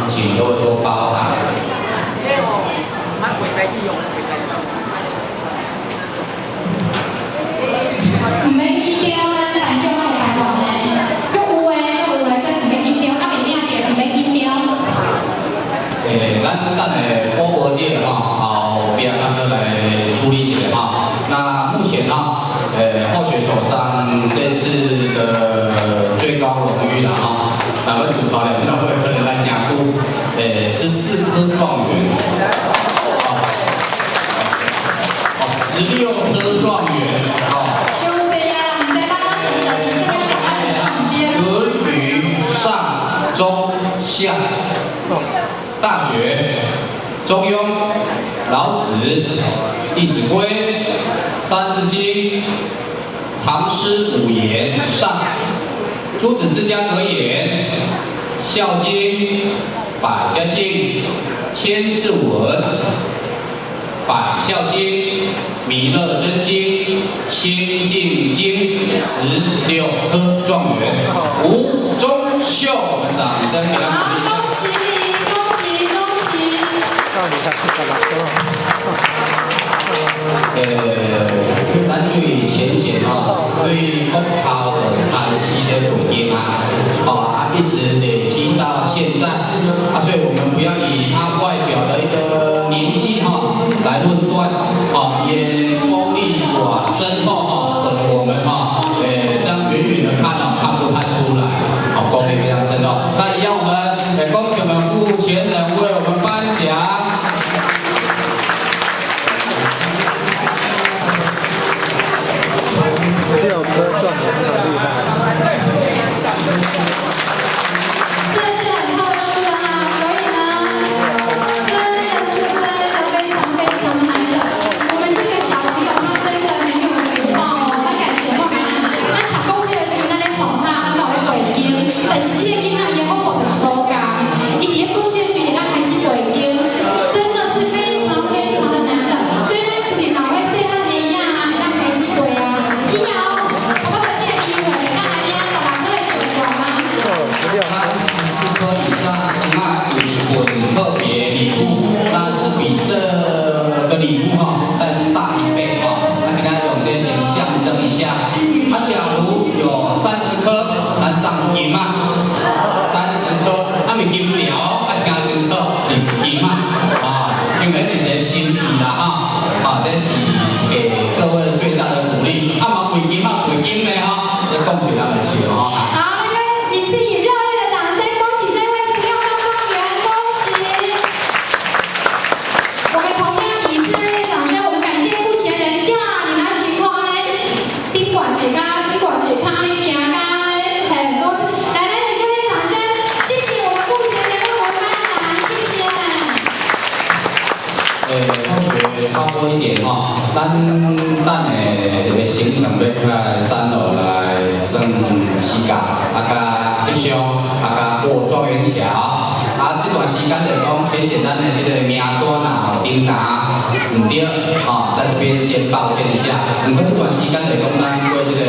请各位多包涵。唔免记掉，咱台中个台湾诶，佫有诶，所以唔免记掉，啊袂领着，唔免记掉。咱等下播播点吼，后边咱再来处理一下哈。那目前呢，候选手上这次的最高荣誉了哈，那么主考量那会可能来讲都14颗状元，16颗状元，伤济啊，唔知帮我算就是这样答案对。俄语上中下。大学、中庸、老子、弟子规、三字经、唐诗五言上、诸子之家格言、孝经、百家姓、千字文、百孝经、弥勒真经、清净经，16颗状元，吴忠秀，掌声给他鼓励。咱注意前线吼，对国考的开始的回应啊，一直累积到现在，所以我们不要以他外表的一个年纪来论断，也功力哇深厚可能我们这样远远的看看不太出来，功力非常深厚。那一样我们恭喜我们付前人为我们颁奖。6颗状元很厉害。这是很特殊的哈，所以呢，真的非常非常难得。我们这个小朋友他真的很有福报哦，他感觉话咱读故事的时候，咱咧从他到咧背经，但是这个囡仔伊的福报就是无共，伊伫咧故事的时候咱开始背经，真的是非常非常的难得。所以咱厝里老伙细汉的呀，咱开始背啊，以后。34颗以上，那有一份特别礼物，那是比这个礼物再大1倍那给大家用这些象征一下。假如有30颗，咱上银30颗，没金了，听清楚，是银因为这是心意啦这是给各位最大的鼓励。嘛贵金的这讲出来就笑好，那个一次以热烈的掌声恭喜这位16号状元，恭喜！我们同样以热烈的掌声，我们感谢付前人叫你来情况呢，顶管姐咖，你行咖很多次，来热烈掌声，谢谢我们付前人为我们颁奖，谢谢。同学超过一点咱等下这个行程要来3楼来算时间，甲翕相，甲过状元桥。这段时间就讲浅显咱的这个名单订拿唔对，在这边先抱歉一下。不过这段时间就讲咱做这个